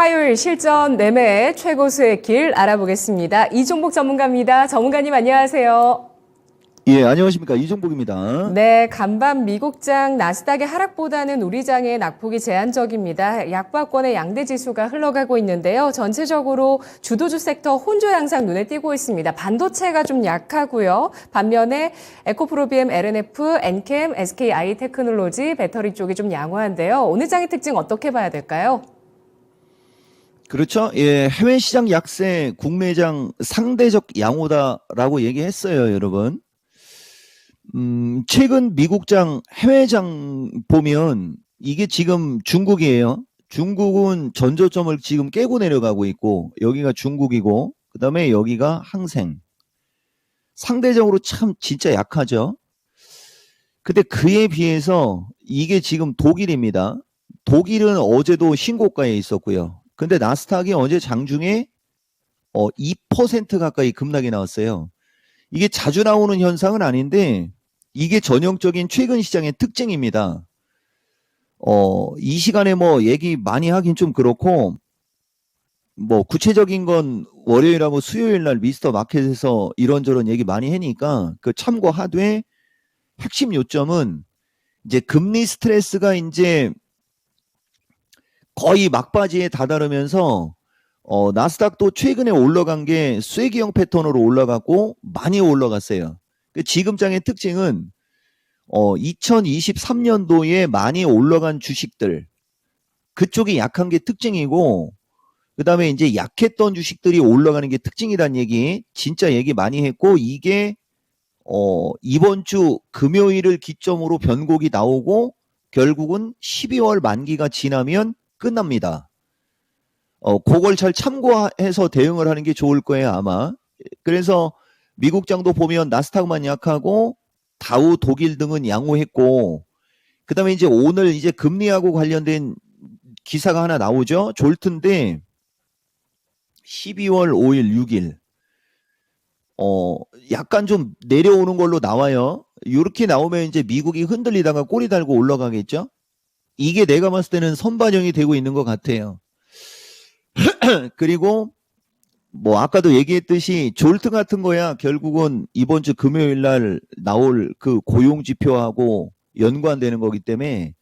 화요일 실전 매매 최고 수익 길 알아보겠습니다. 이종복 전문가입니다. 전문가님 안녕하세요. 예, 안녕하십니까. 이종복입니다. 네, 간밤 미국장 나스닥의 하락보다는 우리 장의 낙폭이 제한적입니다. 약보합권의 양대 지수가 흘러가고 있는데요. 전체적으로 주도주 섹터 혼조 양상 눈에 띄고 있습니다. 반도체가 좀 약하고요. 반면에 에코프로비엠, LNF, 엔캠, SKI 테크놀로지, 배터리 쪽이 좀 양호한데요. 오늘 장의 특징 어떻게 봐야 될까요? 그렇죠. 예, 해외 시장 약세, 국내장 상대적 양호다라고 얘기했어요, 여러분. 최근 미국장, 해외장 보면 이게 지금 중국이에요. 중국은 전저점을 지금 깨고 내려가고 있고, 여기가 중국이고, 그 다음에 여기가 항생. 상대적으로 참 진짜 약하죠. 근데 그에 비해서 이게 지금 독일입니다. 독일은 어제도 신고가에 있었고요. 근데 나스닥이 어제 장중에 2% 가까이 급락이 나왔어요. 이게 자주 나오는 현상은 아닌데 이게 전형적인 최근 시장의 특징입니다. 이 시간에 뭐 얘기 많이 하긴 좀 그렇고 뭐 구체적인 건 월요일하고 수요일 날 미스터 마켓에서 이런저런 얘기 많이 하니까 그 참고하되 핵심 요점은 이제 금리 스트레스가 이제 거의 막바지에 다다르면서 나스닥도 최근에 올라간 게 쐐기형 패턴으로 올라갔고 많이 올라갔어요. 지금 장의 특징은 2023년도에 많이 올라간 주식들 그쪽이 약한 게 특징이고 그 다음에 이제 약했던 주식들이 올라가는 게 특징이란 얘기 진짜 얘기 많이 했고 이게 이번 주 금요일을 기점으로 변곡이 나오고 결국은 12월 만기가 지나면 끝납니다. 그걸 잘 참고해서 대응을 하는 게 좋을 거예요, 아마. 그래서 미국장도 보면 나스닥만 약하고 다우 독일 등은 양호했고 그다음에 이제 오늘 이제 금리하고 관련된 기사가 하나 나오죠. 졸트인데 12월 5일, 6일 약간 좀 내려오는 걸로 나와요. 이렇게 나오면 이제 미국이 흔들리다가 꼬리 달고 올라가겠죠. 이게 내가 봤을 때는 선반영이 되고 있는 것 같아요. 그리고 뭐 아까도 얘기했듯이 졸트 같은 거야 결국은 이번 주 금요일 날 나올 그 고용 지표하고 연관되는 거기 때문에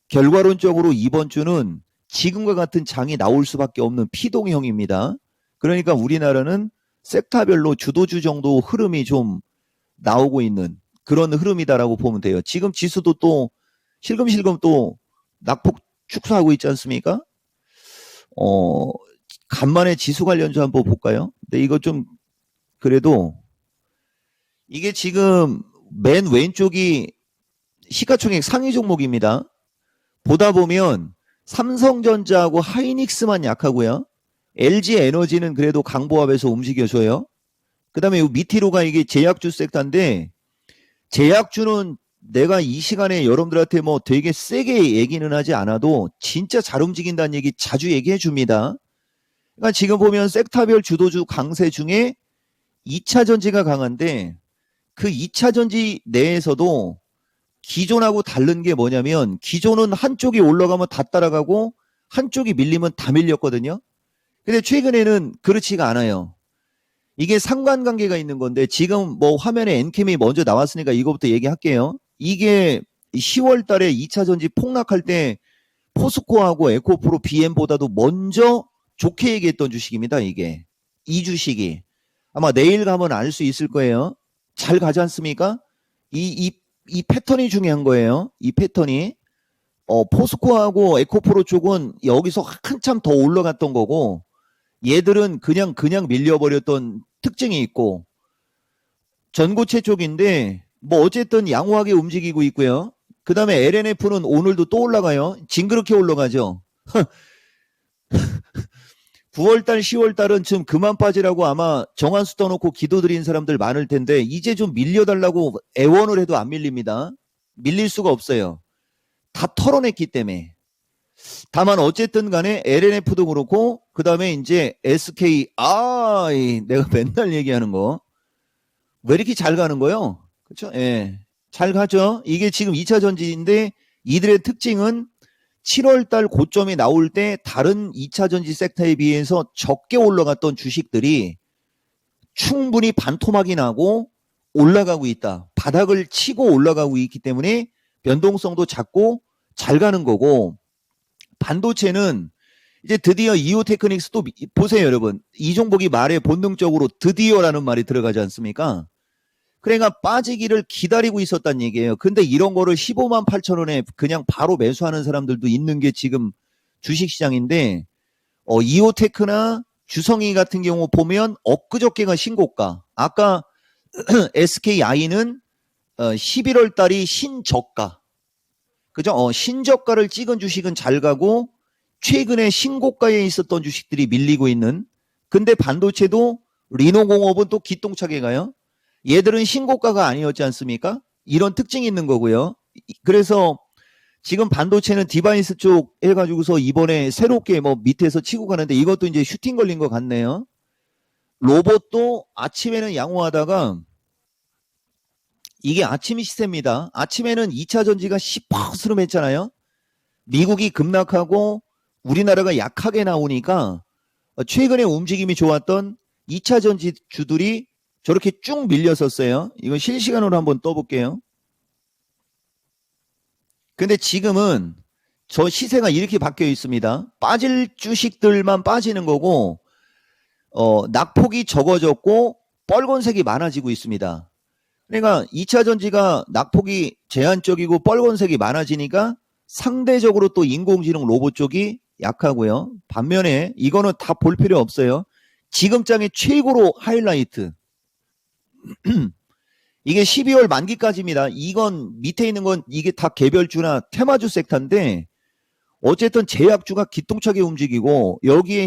결과론적으로 이번 주는 지금과 같은 장이 나올 수밖에 없는 피동형입니다. 그러니까 우리나라는 섹터별로 주도주 정도 흐름이 좀 나오고 있는 그런 흐름이다라고 보면 돼요. 지금 지수도 또 실금실금 또 낙폭 축소하고 있지 않습니까? 간만에 지수 관련주 한번 볼까요? 근데 이거 좀 그래도 이게 지금 맨 왼쪽이 시가총액 상위 종목입니다. 보다 보면 삼성전자하고 하이닉스만 약하고요. LG에너지는 그래도 강보합에서 움직여줘요. 그 다음에 이 밑으로가 이게 제약주 섹터인데 제약주는 내가 이 시간에 여러분들한테 뭐 되게 세게 얘기는 하지 않아도 진짜 잘 움직인다는 얘기 자주 얘기해 줍니다. 그러니까 지금 보면 섹터별 주도주 강세 중에 2차 전지가 강한데 그 2차 전지 내에서도 기존하고 다른 게 뭐냐면 기존은 한쪽이 올라가면 다 따라가고 한쪽이 밀리면 다 밀렸거든요. 근데 최근에는 그렇지가 않아요. 이게 상관관계가 있는 건데 지금 뭐 화면에 엔캠이 먼저 나왔으니까 이거부터 얘기할게요. 이게 10월 달에 2차 전지 폭락할 때 포스코하고 에코프로 BM보다도 먼저 좋게 얘기했던 주식입니다. 이게 이 주식이 아마 내일 가면 알 수 있을 거예요. 잘 가지 않습니까? 이 패턴이 중요한 거예요. 이 패턴이 포스코하고 에코프로 쪽은 여기서 한참 더 올라갔던 거고 얘들은 그냥 밀려버렸던 특징이 있고 전고체 쪽인데 뭐 어쨌든 양호하게 움직이고 있고요. 그 다음에 LNF는 오늘도 또 올라가요. 징그럽게 올라가죠. 9월달 10월달은 좀 그만 빠지라고 아마 정한수 떠놓고 기도드린 사람들 많을 텐데 이제 좀 밀려달라고 애원을 해도 안 밀립니다. 밀릴 수가 없어요. 다 털어냈기 때문에. 다만 어쨌든 간에 LNF도 그렇고 그 다음에 이제 SK 내가 맨날 얘기하는 거 왜 이렇게 잘 가는 거요? 그렇죠? 예. 잘 가죠. 이게 지금 2차 전지인데 이들의 특징은 7월 달 고점이 나올 때 다른 2차 전지 섹터에 비해서 적게 올라갔던 주식들이 충분히 반토막이 나고 올라가고 있다. 바닥을 치고 올라가고 있기 때문에 변동성도 작고 잘 가는 거고, 반도체는 이제 드디어 이오테크닉스도 보세요, 여러분. 이 종목이 말에 본능적으로 드디어라는 말이 들어가지 않습니까? 그러니까 빠지기를 기다리고 있었단 얘기예요. 근데 이런 거를 15만 8천 원에 그냥 바로 매수하는 사람들도 있는 게 지금 주식시장인데, 이오테크나 주성이 같은 경우 보면 엊그저께가 신고가. 아까 SKI는 11월 달이 신저가. 그죠? 신저가를 찍은 주식은 잘 가고, 최근에 신고가에 있었던 주식들이 밀리고 있는. 근데 반도체도 리노공업은 또 기똥차게 가요. 얘들은 신고가가 아니었지 않습니까? 이런 특징이 있는 거고요. 그래서 지금 반도체는 디바이스 쪽 해가지고서 이번에 새롭게 뭐 밑에서 치고 가는데, 이것도 이제 슈팅 걸린 것 같네요. 로봇도 아침에는 양호하다가, 이게 아침 시세입니다. 아침에는 2차 전지가 시퍼스름했잖아요. 미국이 급락하고 우리나라가 약하게 나오니까 최근에 움직임이 좋았던 2차 전지 주들이 저렇게 쭉 밀렸었어요. 이건 실시간으로 한번 떠볼게요. 근데 지금은 저 시세가 이렇게 바뀌어 있습니다. 빠질 주식들만 빠지는 거고, 낙폭이 적어졌고 빨간색이 많아지고 있습니다. 그러니까 2차 전지가 낙폭이 제한적이고 빨간색이 많아지니까 상대적으로 또 인공지능 로봇 쪽이 약하고요. 반면에 이거는 다 볼 필요 없어요. 지금 장의 최고로 하이라이트. 이게 12월 만기까지입니다. 이건 밑에 있는 건 이게 다 개별주나 테마주 섹터인데, 어쨌든 제약주가 기똥차게 움직이고, 여기에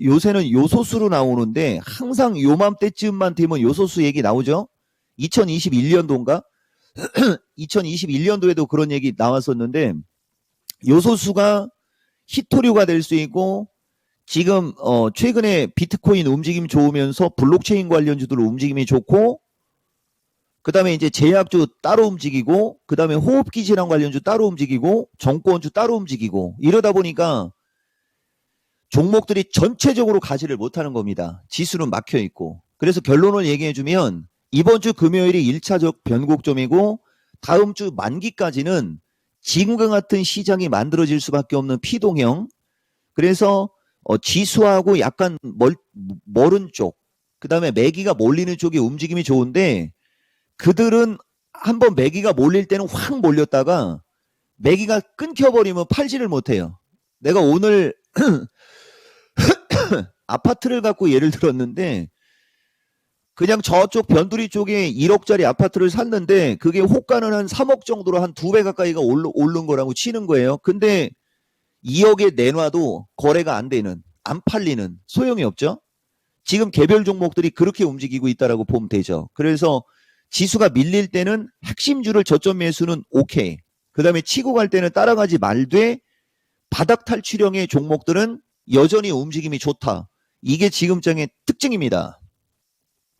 요새는 요소수로 나오는데 항상 요맘때쯤만 되면 요소수 얘기 나오죠. 2021년도인가? 2021년도에도 그런 얘기 나왔었는데, 요소수가 히토류가 될 수 있고, 지금 최근에 비트코인 움직임 좋으면서 블록체인 관련주들 움직임이 좋고, 그 다음에 이제 제약주 따로 움직이고, 그 다음에 호흡기 질환 관련주 따로 움직이고, 정권주 따로 움직이고, 이러다 보니까 종목들이 전체적으로 가지를 못하는 겁니다. 지수는 막혀 있고. 그래서 결론을 얘기해 주면, 이번 주 금요일이 1차적 변곡점이고, 다음 주 만기까지는 지금과 같은 시장이 만들어질 수밖에 없는 피동형. 그래서 지수하고 약간 멀은 쪽, 그 다음에 매기가 몰리는 쪽의 움직임이 좋은데, 그들은 한번 매기가 몰릴 때는 확 몰렸다가 매기가 끊겨버리면 팔지를 못해요. 내가 오늘 아파트를 갖고 예를 들었는데, 그냥 저쪽 변두리 쪽에 1억짜리 아파트를 샀는데 그게 호가는 한 3억 정도로 한 2배 가까이가 오른 거라고 치는 거예요. 근데 2억에 내놔도 거래가 안 되는, 안 팔리는, 소용이 없죠. 지금 개별 종목들이 그렇게 움직이고 있다라고 보면 되죠. 그래서 지수가 밀릴 때는 핵심주를 저점 매수는 오케이. 그 다음에 치고 갈 때는 따라가지 말되 바닥 탈출형의 종목들은 여전히 움직임이 좋다. 이게 지금장의 특징입니다.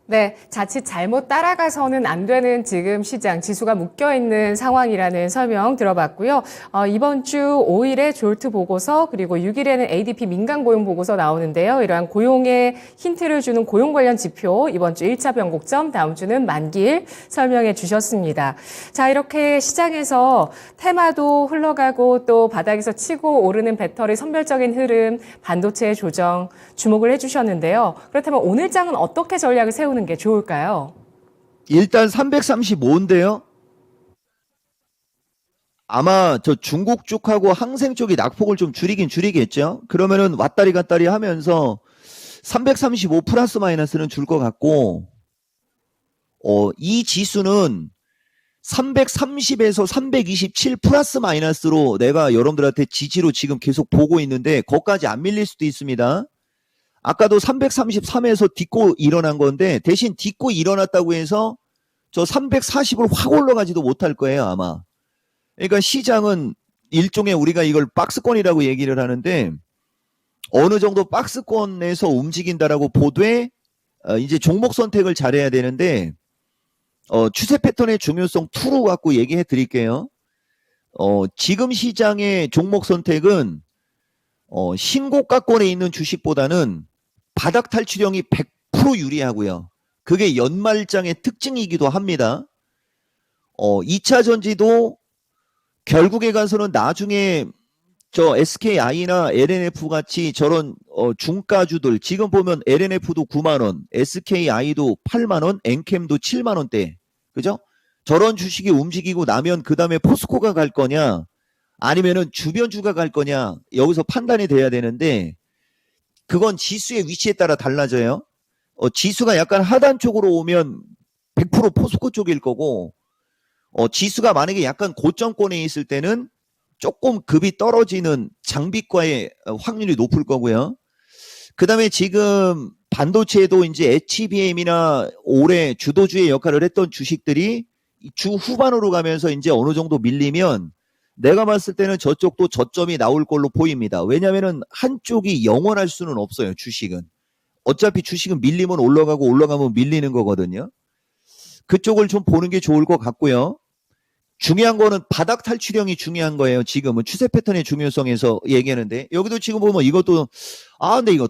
네, 자칫 잘못 따라가서는 안 되는 지금 시장, 지수가 묶여있는 상황이라는 설명 들어봤고요. 이번 주 5일에 졸트 보고서, 그리고 6일에는 ADP 민간 고용 보고서 나오는데요. 이러한 고용에 힌트를 주는 고용 관련 지표, 이번 주 1차 변곡점, 다음 주는 만기일 설명해 주셨습니다. 자, 이렇게 시장에서 테마도 흘러가고 또 바닥에서 치고 오르는 배터리 선별적인 흐름, 반도체의 조정 주목을 해주셨는데요. 그렇다면 오늘 장은 어떻게 전략을 세우는 게 좋을까요? 일단 335인데요. 아마 저 중국 쪽하고 항생 쪽이 낙폭을 좀 줄이긴 줄이겠죠. 그러면은 왔다리 갔다리 하면서 335 플러스 마이너스는 줄 것 같고, 이 지수는 330에서 327 플러스 마이너스로 내가 여러분들한테 지지로 지금 계속 보고 있는데, 거기까지 안 밀릴 수도 있습니다. 아까도 333에서 딛고 일어난 건데, 대신 딛고 일어났다고 해서 저 340을 확 올라가지도 못할 거예요, 아마. 그러니까 시장은 일종의 우리가 이걸 박스권이라고 얘기를 하는데, 어느 정도 박스권에서 움직인다라고 보되 이제 종목 선택을 잘해야 되는데, 추세 패턴의 중요성 2로 갖고 얘기해 드릴게요. 지금 시장의 종목 선택은 신고가권에 있는 주식보다는 바닥 탈출형이 100% 유리하고요. 그게 연말장의 특징이기도 합니다. 2차 전지도 결국에 가서는 나중에 저 SKI나 LNF 같이 저런 중가주들 지금 보면 LNF도 9만 원, SKI도 8만 원, 엔캠도 7만 원대. 그죠? 저런 주식이 움직이고 나면 그다음에 포스코가 갈 거냐 아니면은 주변주가 갈 거냐 여기서 판단이 돼야 되는데 그건 지수의 위치에 따라 달라져요. 지수가 약간 하단 쪽으로 오면 100% 포스코 쪽일 거고 지수가 만약에 약간 고점권에 있을 때는 조금 급이 떨어지는 장비과의 확률이 높을 거고요. 그 다음에 지금 반도체도 이제 HBM이나 올해 주도주의 역할을 했던 주식들이 주 후반으로 가면서 이제 어느 정도 밀리면 내가 봤을 때는 저쪽도 저점이 나올 걸로 보입니다. 왜냐면은 한쪽이 영원할 수는 없어요, 주식은. 어차피 주식은 밀리면 올라가고 올라가면 밀리는 거거든요. 그쪽을 좀 보는 게 좋을 것 같고요. 중요한 거는 바닥 탈출형이 중요한 거예요. 지금은 추세 패턴의 중요성에서 얘기하는데 여기도 지금 보면 이것도 근데 이거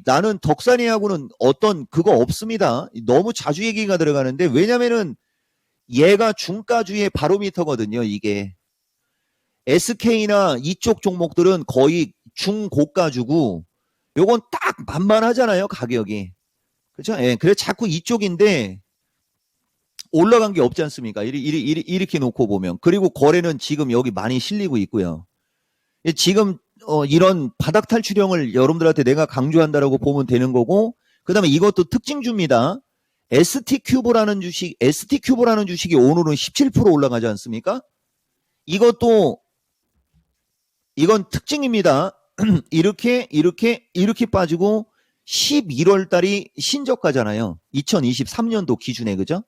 나는 덕산이하고는 어떤 그거 없습니다. 너무 자주 얘기가 들어가는데 왜냐면은 얘가 중가주의 바로미터거든요. 이게 SK나 이쪽 종목들은 거의 중고가주고 요건 딱 만만하잖아요. 가격이. 그렇죠? 예, 그래서 자꾸 이쪽인데 올라간 게 없지 않습니까? 이렇게 놓고 보면. 그리고 거래는 지금 여기 많이 실리고 있고요. 지금 이런 바닥 탈출형을 여러분들한테 내가 강조한다라고 보면 되는 거고 그 다음에 이것도 특징주입니다. ST큐브라는 주식이 오늘은 17% 올라가지 않습니까? 이건 특징입니다. 이렇게 빠지고 11월 달이 신저가잖아요. 2023년도 기준에, 그죠?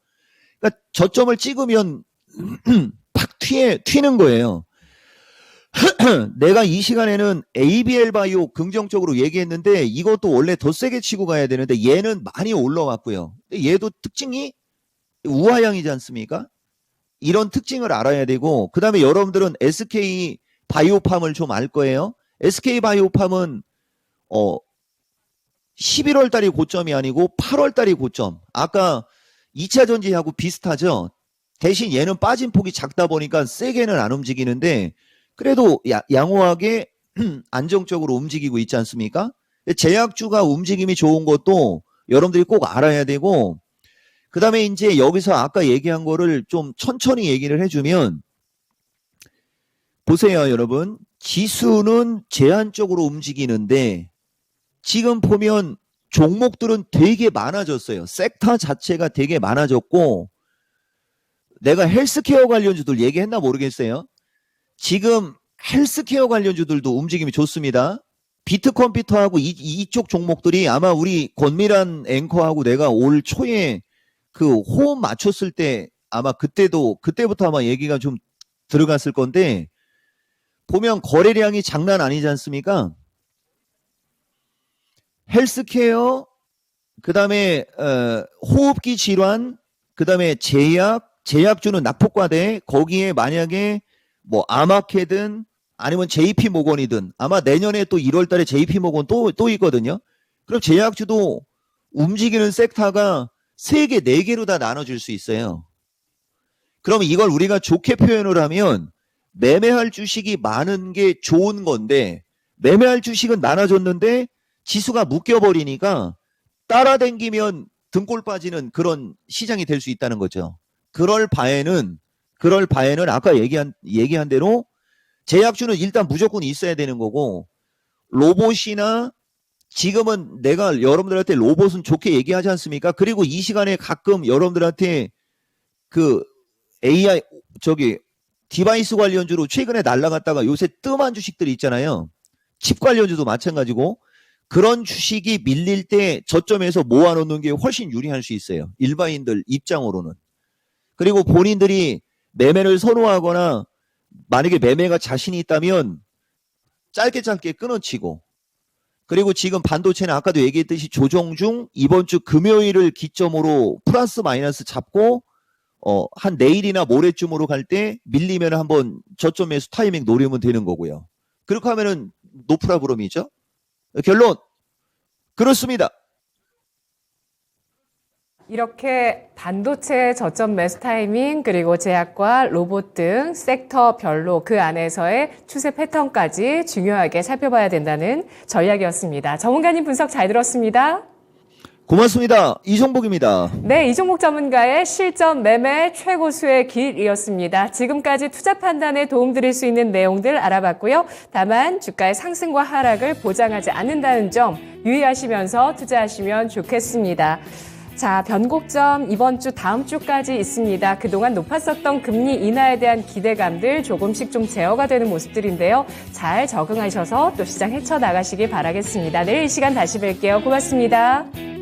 그러니까 저점을 찍으면 팍 튀는 거예요. 내가 이 시간에는 ABL 바이오 긍정적으로 얘기했는데 이것도 원래 더 세게 치고 가야 되는데 얘는 많이 올라왔고요. 얘도 특징이 우하향이지 않습니까? 이런 특징을 알아야 되고 그 다음에 여러분들은 SK 바이오팜을 좀 알 거예요. SK 바이오팜은 11월 달이 고점이 아니고 8월 달이 고점. 아까 2차 전지하고 비슷하죠. 대신 얘는 빠진 폭이 작다 보니까 세게는 안 움직이는데 그래도 양호하게 안정적으로 움직이고 있지 않습니까? 제약주가 움직임이 좋은 것도 여러분들이 꼭 알아야 되고 그 다음에 이제 여기서 아까 얘기한 거를 좀 천천히 얘기를 해주면 보세요, 여러분. 지수는 제한적으로 움직이는데 지금 보면 종목들은 되게 많아졌어요. 섹터 자체가 되게 많아졌고 내가 헬스케어 관련주들 얘기했나 모르겠어요. 지금 헬스케어 관련주들도 움직임이 좋습니다. 비트컴퓨터하고 이쪽 종목들이 아마 우리 권미란 앵커하고 내가 올 초에 그 호흡 맞췄을 때 아마 그때부터 아마 얘기가 좀 들어갔을 건데 보면 거래량이 장난 아니지 않습니까? 헬스케어, 그 다음에 호흡기 질환, 그 다음에 제약주는 낙폭과대 거기에 만약에 뭐 아마케든 아니면 JP모건이든 아마 내년에 또 1월 달에 JP모건 또 있거든요. 그럼 제약주도 움직이는 섹터가 3개, 4개로 다 나눠줄 수 있어요. 그러면 이걸 우리가 좋게 표현을 하면 매매할 주식이 많은 게 좋은 건데 매매할 주식은 많아졌는데 지수가 묶여버리니까 따라댕기면 등골 빠지는 그런 시장이 될 수 있다는 거죠. 그럴 바에는 아까 얘기한 대로 제약주는 일단 무조건 있어야 되는 거고 로봇이나 지금은 내가 여러분들한테 로봇은 좋게 얘기하지 않습니까? 그리고 이 시간에 가끔 여러분들한테 그 AI 디바이스 관련주로 최근에 날라갔다가 요새 뜸한 주식들이 있잖아요. 칩 관련주도 마찬가지고 그런 주식이 밀릴 때 저점에서 모아놓는 게 훨씬 유리할 수 있어요. 일반인들 입장으로는. 그리고 본인들이 매매를 선호하거나 만약에 매매가 자신이 있다면 짧게 끊어치고 그리고 지금 반도체는 아까도 얘기했듯이 조정 중 이번 주 금요일을 기점으로 플러스 마이너스 잡고 한 내일이나 모레쯤으로 갈 때 밀리면 한번 저점 매수 타이밍 노리면 되는 거고요. 그렇게 하면은 노프라 그럼이죠. 결론 그렇습니다. 이렇게 반도체 저점 매수 타이밍 그리고 제약과 로봇 등 섹터별로 그 안에서의 추세 패턴까지 중요하게 살펴봐야 된다는 전략이었습니다. 전문가님 분석 잘 들었습니다. 고맙습니다. 이종복입니다. 네, 이종목 전문가의 실전 매매 최고수의 길이었습니다. 지금까지 투자 판단에 도움드릴 수 있는 내용들 알아봤고요. 다만 주가의 상승과 하락을 보장하지 않는다는 점 유의하시면서 투자하시면 좋겠습니다. 자, 변곡점 이번 주 다음 주까지 있습니다. 그동안 높았었던 금리 인하에 대한 기대감들 조금씩 좀 제어가 되는 모습들인데요. 잘 적응하셔서 또 시장 헤쳐나가시길 바라겠습니다. 내일 이 시간 다시 뵐게요. 고맙습니다.